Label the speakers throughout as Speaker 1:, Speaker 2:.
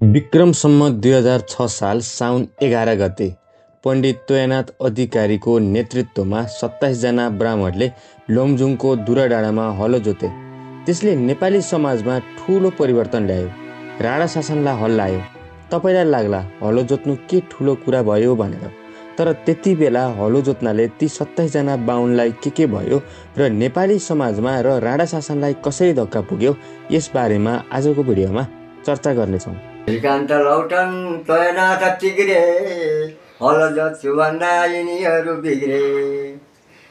Speaker 1: विक्रम सम्वत 2006 साल साउन 11 गते पण्डित तोयनाथ अधिकारीको नेतृत्वमा 27 जना ब्राह्मणले लमजुङको दुराडाँडामा हलो जोते। त्यसले नेपाली समाजमा ठूलो परिवर्तन ल्यायो। राणा शासनलाई हल्लायो। तपाईलाई लाग्ला हलो जोत्नु के ठूलो कुरा भयो भनेर, तर त्यति बेला हलो जोत्नाले ती 27 जना बाहुनलाई के भयो र नेपाली समाजमा र राणा शासनलाई कसरी धक्का पुग्यो, यस बारेमा आजको भिडियोमा चर्चा गर्नेछौँ।
Speaker 2: श्रीकान्त लौटन तोयनाथ टिग्रे हल जोत्छु भन्दा यिनीहरू बिग्रे।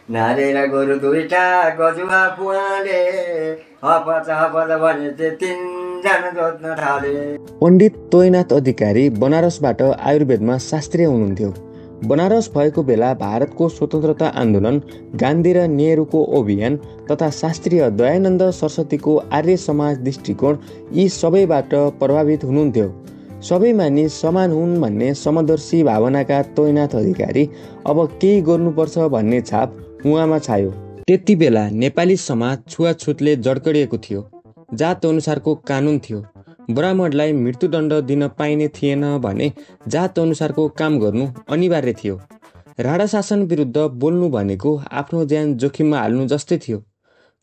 Speaker 2: नारेर गोरु दुईटा गजुवा पुवाले हपच हपच भने चाहिँ 3 जना जोत्न थाले।
Speaker 1: पण्डित तोयनाथ अधिकारी बनारसबाट आयुर्वेदमा शास्त्रीय हुनुहुन्थ्यो। बनारस भएको बेला भारतको स्वतन्त्रता आन्दोलन, गान्धी र नेहरूको अभियान तथा शास्त्रीय दयानन्द सरस्वतीको आर्य समाज दृष्टिकोण यी सबैबाट प्रभावित हुनुहुन्थ्यो। सबै मानिस समान हुन् भन्ने समदर्शी भावनाका तोयनाथ अधिकारी अब केही गर्नुपर्छ भन्ने छाप उहाँमा छायो। त्यति बेला नेपाली समाज छुवाछुतले जड्कडिएको थियो। जात अनुसारको कानुन थियो। ब्राह्मणलाई मृत्युदण्ड दिन पाइने थिएन भने जात अनुसारको काम गर्नु अनिवार्य थियो। राणा शासन विरुद्ध बोल्नु भनेको आफ्नो ज्यान जोखिममा हाल्नु जस्तै थियो।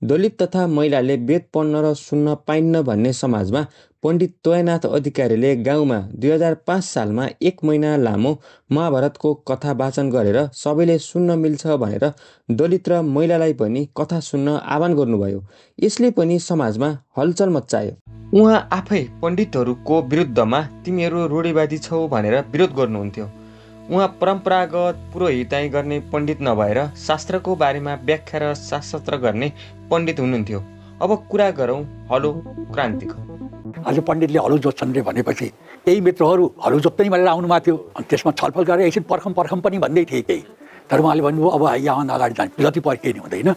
Speaker 1: दलित तथा महिलाले वेद पढ्न र सुन्न पाइन्न भन्ने समाजमा पण्डित तोयनाथ अधिकारीले गाउँमा 2005 सालमा 1 महिना लामो महाभारतको कथा वाचन गरेर सबैले सुन्न मिल्छ भनेर दलित र महिलालाई पनि कथा सुन्न आह्वान गर्नुभयो। यसले पनि समाजमा हलचल मच्चायो। उहाँ आफै पण्डितहरूको विरुद्धमा तिमीहरू रूढिवादी छौ भनेर विरोध गर्नुहुन्थ्यो। उहाँ परम्परागत पुरोहिताइ गर्ने पण्डित नभएर शास्त्रको बारेमा व्याख्या र शास्त्र गर्ने पण्डित हुनुहुन्थ्यो। अब कुरा गरौँ हलो क्रान्तिको।
Speaker 3: आज पण्डितले हलो जोत्छन् रे भनेपछि केही मित्रहरू हलो जोत्नै भनेर आउनुभएको थियो। अनि त्यसमा छलफल गरेर एकछिन पर्खम पनि भन्दै थिए केही। तर उहाँले भन्नुभयो अब यहाँभन्दा अगाडि जाने जति पर्खिए नि हुँदैन,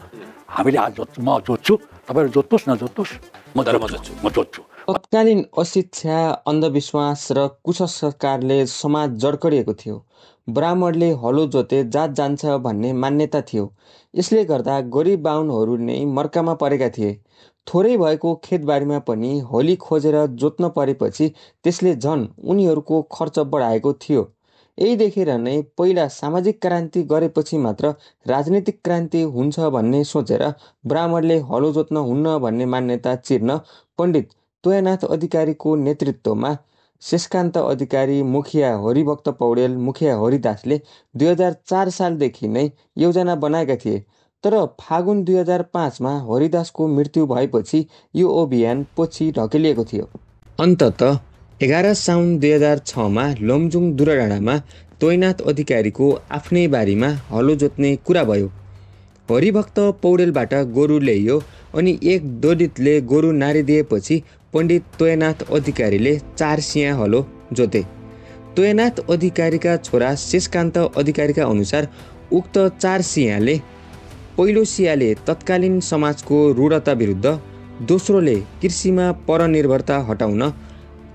Speaker 3: हामीले आज म जोत्छु, तपाईँहरू जोत्नुहोस् नजोत्नुहोस्, म जोत्छु।
Speaker 1: तत्कालीन अशिक्षा, अन्धविश्वास र कुसंस्कारले समाज जड्कडिएको थियो। ब्राह्मणले हलो जोते जात जान्छ भन्ने मान्यता थियो। यसले गर्दा गरिब बाहुनहरू नै मर्कामा परेका थिए। थोरै भएको खेतबारीमा पनि होली खोजेर जोत्न परेपछि त्यसले झन् उनीहरूको खर्च बढाएको थियो। यही देखेर नै पहिला सामाजिक क्रान्ति गरेपछि मात्र राजनीतिक क्रान्ति हुन्छ भन्ने सोचेर ब्राह्मणले हलो जोत्न हुन्न भन्ने मान्यता चिर्न पण्डित तोयनाथ अधिकारीको नेतृत्वमा शेषकान्त अधिकारी, मुखिया हरिभक्त पौडेल, मुखिया हरिदासले 2004 सालदेखि नै योजना बनाएका थिए। तर फागुन 2005मा हरिदासको मृत्यु भएपछि यो अभियान पछि ढकेलिएको थियो। अन्ततः 11 साउन 2006मा लमजुङ दुराडाँडामा तोयनाथ अधिकारीको आफ्नै बारीमा हलो जोत्ने कुरा भयो। हरिभक्त पौडेलबाट गोरु ल्याइयो अनि एक दलितले गोरु नारिदिएपछि पण्डित तोयनाथ अधिकारीले 4 सिया हलो जोते। तोयनाथ अधिकारीका छोरा शेषकान्त अधिकारीका अनुसार उक्त 4 सियाले पहिलो सियाले तत्कालीन समाजको रूढता विरुद्ध, दोस्रोले कृषिमा परनिर्भरता हटाउन,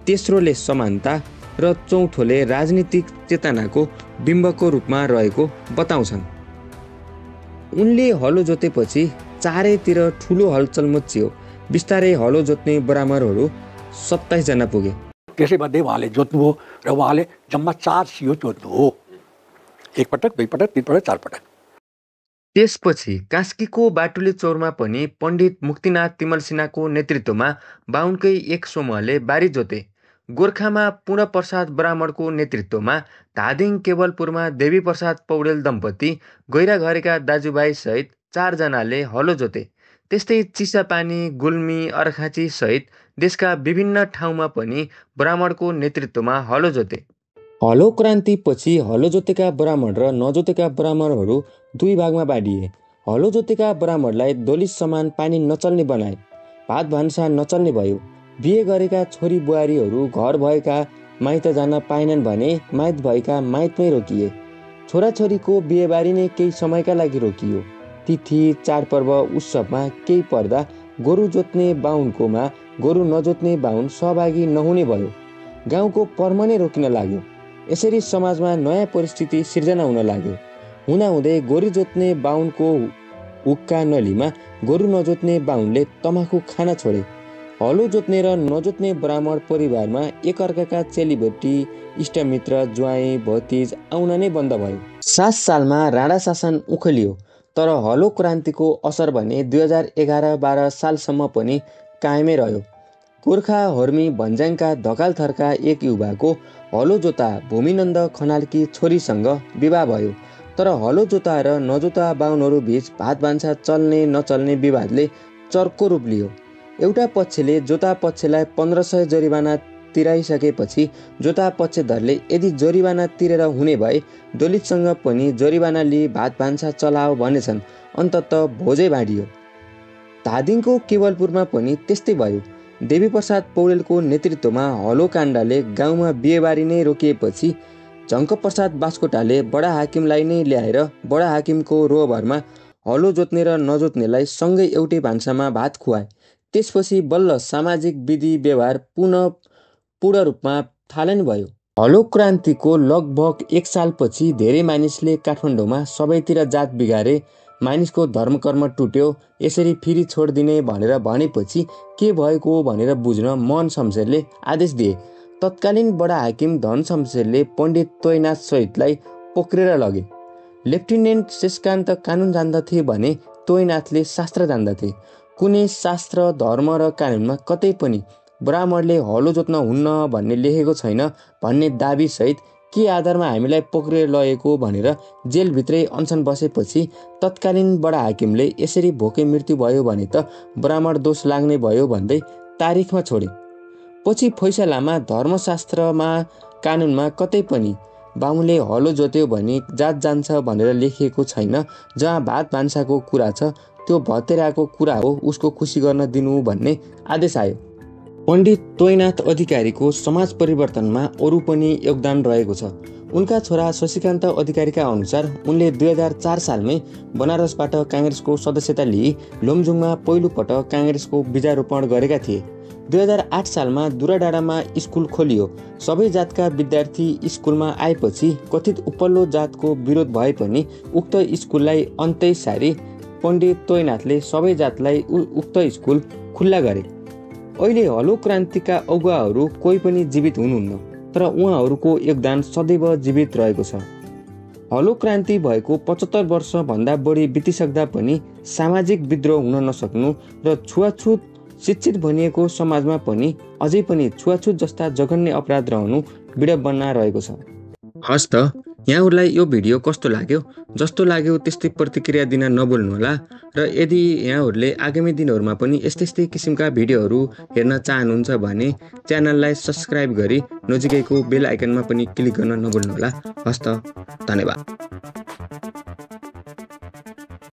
Speaker 1: तेस्रोले समानता र चौथोले राजनीतिक चेतनाको बिम्बको रूपमा रहेको बताउँछन्। उनले हलो जोतेपछि चारैतिर ठुलो हलचल मच्चियो। बिस्तारै हलो जोत्ने ब्राह्मणहरू 27 जना पुगे।
Speaker 3: त्यसैमध्ये उहाँले जोत्नुभयो र उहाँले जम्मा 4 सियो जोत्नुभयो। 1 पटक, 2 पटक, 3 पटक, 4 पटक।
Speaker 1: त्यसपछि कास्कीको बाटुले चौरमा पनि पण्डित मुक्तिनाथ तिमल सिन्हाको नेतृत्वमा बाहुनकै एक समूहले बारी जोते। गोर्खामा पूर्णप्रसाद ब्राह्मणको नेतृत्वमा धादिङ केवलपुरमा देवी प्रसाद पौडेल दम्पति, गैराघरेका दाजुभाइ सहित 4 जनाले हलो जोते। त्यस्तै चिसापानी, गुल्मी, अर्खाँची सहित देशका विभिन्न ठाउँमा पनि ब्राह्मणको नेतृत्वमा हलो जोते। हलो क्रान्ति पछि हलो जोतेका ब्राह्मण र नजोतेका ब्राह्मणहरू 2 भागमा बाँडिए। हलो जोतेका ब्राह्मणलाई दलित समान पानी नचल्ने बनाए। भात भान्सा नचल्ने भयो। बिहे गरेका छोरी बुहारीहरू घर भएका माइत जान पाएनन् भने माइत भएका माइतमै रोकिए। छोराछोरीको बिहेबारी नै केही समयका लागि रोकियो। तिथि, चाडपर्व, उत्सवमा केही पर्दा गोरु जोत्ने बाहुनकोमा गोरु नजोत्ने बाहुन सहभागी नहुने भयो। गाउँको पर्म नै रोकिन लाग्यो। यसरी समाजमा नयाँ परिस्थिति सिर्जना हुन लाग्यो। हुँदाहुँदै गोरु जोत्ने बाहुनको हुक्का नलीमा गोरु नजोत्ने बाहुनले तमाखु खान छोडे। हलो जोत्ने र नजोत्ने ब्राह्मण परिवारमा एकअर्काका चेलीबेटी, इष्टमित्र, ज्वाइँ, भतिज आउन नै बन्द भयो। 7 सालमा राणा शासन उखलियो, तर हलो क्रान्तिको असर भने 2011-12 सालसम्म पनि कायमै रह्यो। गोर्खा हर्मी भन्ज्याङका धकालथरका एक युवाको हलो जोता भूमिनन्द खनालकी छोरीसँग विवाह भयो। तर हलो जोता र नजोता बाहुनहरू बीच भात भान्सा चल्ने नचल्ने विवादले चर्को रूप लियो। एउटा पक्षले जोता पक्षलाई 1500 जरिवाना तिराइसकेपछि जोता पक्षधरले यदि जरिवाना तिरेर हुने भए दलितसँग पनि जरिवाना लिई भात भान्सा चलाओ भनेछन्। अन्ततः भोजै बाँडियो। धादिङको केवलपुरमा पनि त्यस्तै भयो। देवीप्रसाद पौडेलको नेतृत्वमा हलो काण्डले गाउँमा बिहेबारी नै रोकिएपछि झङ्कप्रसाद बास्कोटाले बडा हाकिमलाई नै ल्याएर बडा हाकिमको रोहभरमा हलो जोत्ने र नजोत्नेलाई सँगै एउटै भान्सामा भात खुवाए। त्यसपछि बल्ल सामाजिक विधि व्यवहार पूर्ण रूपमा थालनी भयो। हलो क्रान्तिको लगभग 1 सालपछि धेरै मानिसले काठमाडौँमा सबैतिर जात बिगारे, मानिसको धर्मकर्म टुट्यो, यसरी फेरि छोडिदिने भनेर भनेपछि के भएको भनेर बुझ्न मोहन शमशेरले आदेश दिए। तत्कालीन बडा हाकिम धन शमशेरले पण्डित तोयनाथ सहितलाई पक्रेर लगे। लेफ्टिनेन्ट शेषकान्त कानुन जान्दथे भने तोयनाथले शास्त्र जान्दथे। कुनै शास्त्र, धर्म र कानुनमा कतै पनि ब्राह्मणले हलो जोत्न हुन्न भन्ने लेखेको छैन भन्ने दाबी सहित के आधारमा हामीलाई पक्रेर लगेको भनेर जेलभित्रै अनसन बसेपछि तत्कालीन बडा हाकिमले यसरी भोकै मृत्यु भयो भने त ब्राह्मण दोष लाग्ने भयो भन्दै तारिखमा छोडे। पछि फैसलामा धर्मशास्त्रमा कानुनमा कतै पनि बाहुनले हलो जोत्यो भने जात जान्छ भनेर लेखिएको छैन। जहाँ भात भान्साको कुरा छ त्यो भतेराको कुरा हो, उसको खुसी गर्न दिनु भन्ने आदेश आयो। पण्डित तोयनाथ अधिकारीको समाज परिवर्तनमा अरू पनि योगदान रहेको छ। उनका छोरा शशिकान्त अधिकारीका अनुसार उनले 2004 सालमै बनारसबाट काङ्ग्रेसको सदस्यता लिई लमजुङमा पहिलो पटक काङ्ग्रेसको बीजारोपण गरेका थिए। 2008 सालमा दुराडाँडामा स्कुल खोलियो। सबै जातका विद्यार्थी स्कुलमा आएपछि कथित उपल्लो जातको विरोध भए पनि उक्त स्कुललाई अन्तै सारी पण्डित तोयनाथले सबै जातलाई उक्त स्कुल खुल्ला गरे। अहिले हलो क्रान्तिका अगुवाहरू कोही पनि जीवित हुनुहुन्न, तर उहाँहरूको योगदान सदैव जीवित रहेको छ। हलो क्रान्ति भएको 75 वर्षभन्दा बढी बितिसक्दा पनि सामाजिक विद्रोह हुन नसक्नु र छुवाछुत शिक्षित भनिएको समाजमा पनि अझै पनि छुवाछुत जस्ता जघन्य अपराध रहनु विडम्बना रहेको छ। हस् त, यहाँहरूलाई यो भिडियो कस्तो लाग्यो? जस्तो लाग्यो त्यस्तै प्रतिक्रिया दिन नभुल्नुहोला र यदि यहाँहरूले आगामी दिनहरूमा पनि यस्तै किसिमका भिडियोहरू हेर्न चाहनुहुन्छ भने च्यानललाई सब्स्क्राइब गरी नजिकैको बेल आइकनमा पनि क्लिक गर्न नभुल्नुहोला। हस् त, धन्यवाद।